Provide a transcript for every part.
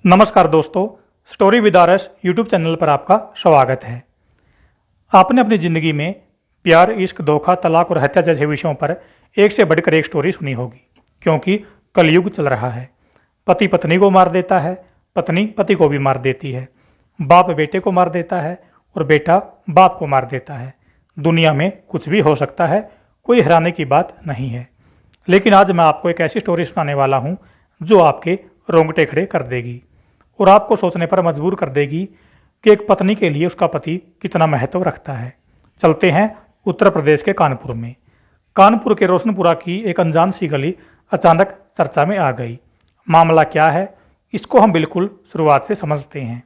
नमस्कार दोस्तों, story with RS YouTube channel पर आपका स्वागत है। आपने अपनी ज़िंदगी में प्यार, इश्क, धोखा, तलाक और हत्या जैसे विषयों पर एक से बढ़कर एक स्टोरी सुनी होगी, क्योंकि कलयुग चल रहा है। पति पत्नी को मार देता है, पत्नी पति को भी मार देती है, बाप बेटे को मार देता है और बेटा बाप को मार देता है। दुनिया में कुछ भी हो सकता है, कोई हैरानी की बात नहीं है। लेकिन आज मैं आपको एक ऐसी स्टोरी सुनाने वाला हूँ जो आपके रोंगटे खड़े कर देगी और आपको सोचने पर मजबूर कर देगी कि एक पत्नी के लिए उसका पति कितना महत्व रखता है। चलते हैं उत्तर प्रदेश के कानपुर में। कानपुर के रोशनपुरा की एक अनजान सी गली अचानक चर्चा में आ गई। मामला क्या है, इसको हम बिल्कुल शुरुआत से समझते हैं।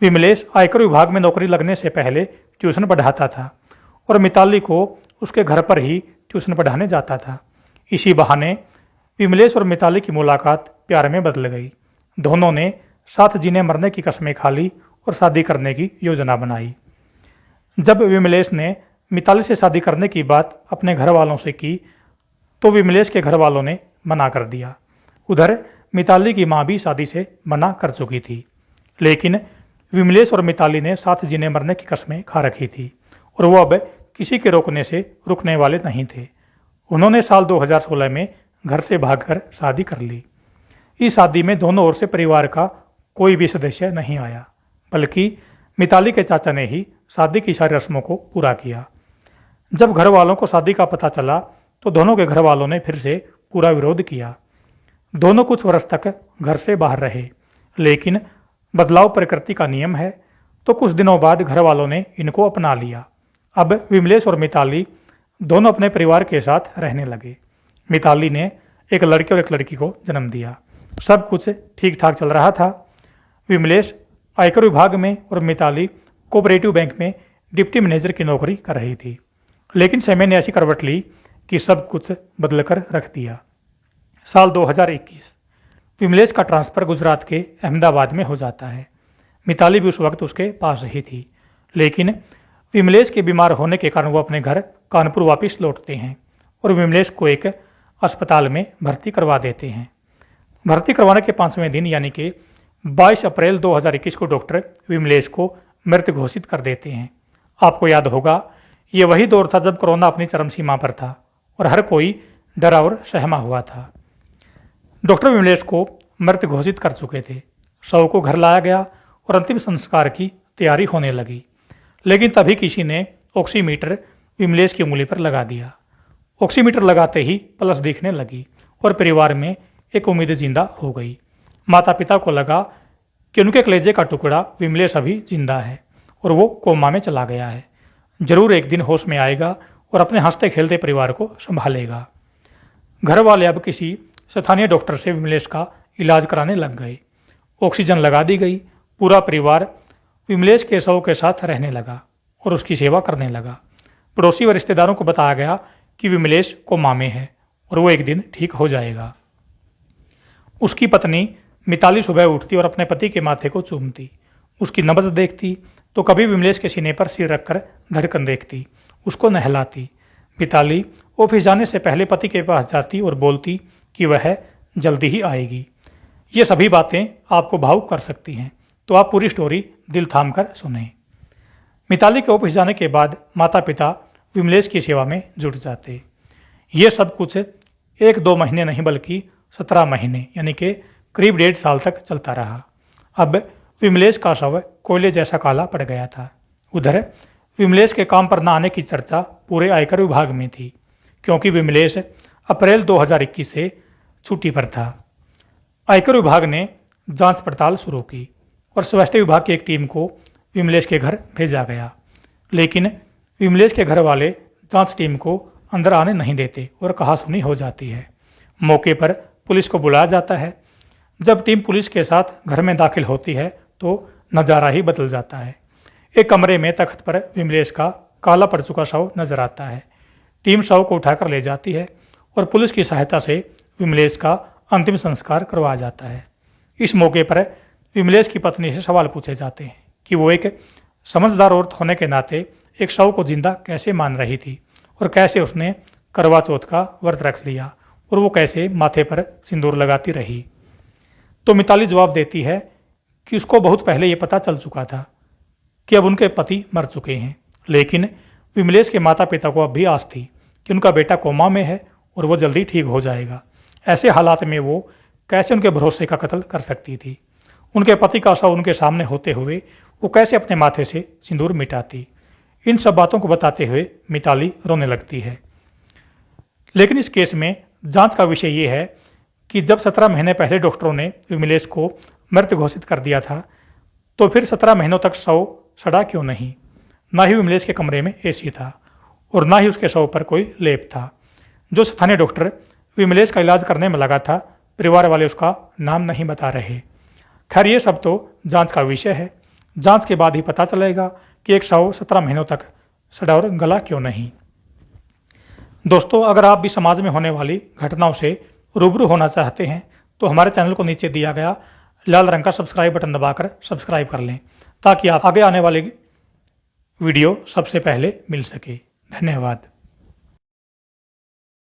विमलेश आयकर विभाग में नौकरी लगने से पहले ट्यूशन पढ़ाता था और मिताली को उसके घर पर ही ट्यूशन पढ़ाने जाता था। इसी बहाने विमलेश और मिताली की मुलाकात प्यार में बदल गई। दोनों ने साथ जीने मरने की कसमें खा ली और शादी करने की योजना बनाई। जब विमलेश ने मिताली से शादी करने की बात अपने घर वालों से की तो विमलेश के घर वालों ने मना कर दिया। उधर मिताली की माँ भी शादी से मना कर चुकी थी, लेकिन विमलेश और मिताली ने साथ जीने मरने की कसमें खा रखी थी और वो अब किसी के रोकने से रुकने वाले नहीं थे। उन्होंने साल 2016 में घर से भागकर शादी कर ली। इस शादी में दोनों ओर से परिवार का कोई भी सदस्य नहीं आया, बल्कि मिताली के चाचा ने ही शादी की सारी रस्मों को पूरा किया। जब घर वालों को शादी का पता चला तो दोनों के घर वालों ने फिर से पूरा विरोध किया। दोनों कुछ वर्ष तक घर से बाहर रहे, लेकिन बदलाव प्रकृति का नियम है, तो कुछ दिनों बाद घर वालों ने इनको अपना लिया। अब विमलेश और मिताली दोनों अपने परिवार के साथ रहने लगे। मिताली ने एक लड़के और एक लड़की को जन्म दिया। सब कुछ ठीक ठाक चल रहा था। विमलेश आयकर विभाग में और मिताली कोऑपरेटिव बैंक में डिप्टी मैनेजर की नौकरी कर रही थी। लेकिन समय ने ऐसी करवट ली कि सब कुछ बदल कर रख दिया। साल 2021 विमलेश का ट्रांसफ़र गुजरात के अहमदाबाद में हो जाता है। मिताली भी उस वक्त उसके पास ही थी, लेकिन विमलेश के बीमार होने के कारण वो अपने घर कानपुर वापस लौटते हैं और विमलेश को एक अस्पताल में भर्ती करवा देते हैं। भर्ती करवाने के 5वें दिन यानी कि 22 अप्रैल 2021 को डॉक्टर विमलेश को मृत घोषित कर देते हैं। आपको याद होगा, ये वही दौर था जब कोरोना अपनी चरम सीमा पर था और हर कोई डरा और सहमा हुआ था। डॉक्टर विमलेश को मृत घोषित कर चुके थे। शव को घर लाया गया और अंतिम संस्कार की तैयारी होने लगी, लेकिन तभी किसी ने ऑक्सीमीटर विमलेश की उंगली पर लगा दिया। ऑक्सीमीटर लगाते ही पल्स दिखने लगी और परिवार में एक उम्मीद जिंदा हो गई। माता पिता को लगा कि उनके कलेजे का टुकड़ा विमलेश अभी जिंदा है और वो कोमा में चला गया है। जरूर एक दिन होश में आएगा और अपने हंसते खेलते परिवार को संभालेगा। घर वाले अब किसी स्थानीय डॉक्टर से विमलेश का इलाज कराने लग गए। ऑक्सीजन लगा दी गई। पूरा परिवार विमलेश के शव के साथ रहने लगा और उसकी सेवा करने लगा। पड़ोसी व रिश्तेदारों को बताया गया कि विमलेश कोमा में है और वो एक दिन ठीक हो जाएगा। उसकी पत्नी मिताली सुबह उठती और अपने पति के माथे को चूमती, उसकी नब्ज देखती तो कभी विमलेश के सीने पर सिर रखकर धड़कन देखती, उसको नहलाती। मिताली ऑफिस जाने से पहले पति के पास जाती और बोलती कि वह जल्दी ही आएगी। ये सभी बातें आपको भावुक कर सकती हैं, तो आप पूरी स्टोरी दिल थाम कर सुनें। मिताली के ऑफिस जाने के बाद माता पिता विमलेश की सेवा में जुट जाते। ये सब कुछ 1-2 महीने नहीं बल्कि 17 महीने यानी कि करीब 1.5 साल तक चलता रहा। अब विमलेश का शव कोयले जैसा काला पड़ गया था। उधर विमलेश के काम पर न आने की चर्चा पूरे आयकर विभाग में थी, क्योंकि विमलेश अप्रैल 2021 से छुट्टी पर था। आयकर विभाग ने जांच पड़ताल शुरू की और स्वास्थ्य विभाग की एक टीम को विमलेश के घर भेजा गया, लेकिन विमलेश के घर वाले जांच टीम को अंदर आने नहीं देते और कहासुनी हो जाती है। मौके पर पुलिस को बुलाया जाता है। जब टीम पुलिस के साथ घर में दाखिल होती है तो नज़ारा ही बदल जाता है। एक कमरे में तख्त पर विमलेश का काला पड़ चुका शव नजर आता है। टीम शव को उठाकर ले जाती है और पुलिस की सहायता से विमलेश का अंतिम संस्कार करवाया जाता है। इस मौके पर विमलेश की पत्नी से सवाल पूछे जाते हैं कि वो एक समझदार औरत होने के नाते एक शव को जिंदा कैसे मान रही थी और कैसे उसने करवा चौथ का व्रत रख लिया और वो कैसे माथे पर सिंदूर लगाती रही। तो मिताली जवाब देती है कि उसको बहुत पहले ये पता चल चुका था कि अब उनके पति मर चुके हैं, लेकिन विमलेश के माता पिता को अब भी आस थी कि उनका बेटा कोमा में है और वो जल्दी ठीक हो जाएगा। ऐसे हालात में वो कैसे उनके भरोसे का कत्ल कर सकती थी? उनके पति का शव उनके सामने होते हुए वो कैसे अपने माथे से सिंदूर मिटाती? इन सब बातों को बताते हुए मिताली रोने लगती है। लेकिन इस केस में जांच का विषय ये है कि जब 17 महीने पहले डॉक्टरों ने विमलेश को मृत घोषित कर दिया था, तो फिर 17 महीनों तक शव सड़ा क्यों नहीं? ना ही विमलेश के कमरे में एसी था और ना ही उसके शव पर कोई लेप था। जो स्थानीय डॉक्टर विमलेश का इलाज करने में लगा था, परिवार वाले उसका नाम नहीं बता रहे। खैर, ये सब तो जांच का विषय है। जांच के बाद ही पता चलेगा कि एक शव 17 महीनों तक सड़ा और गला क्यों नहीं। दोस्तों, अगर आप भी समाज में होने वाली घटनाओं से रूबरू होना चाहते हैं तो हमारे चैनल को नीचे दिया गया लाल रंग का सब्सक्राइब बटन दबाकर सब्सक्राइब कर लें, ताकि आप आगे आने वाली वीडियो सबसे पहले मिल सके। धन्यवाद।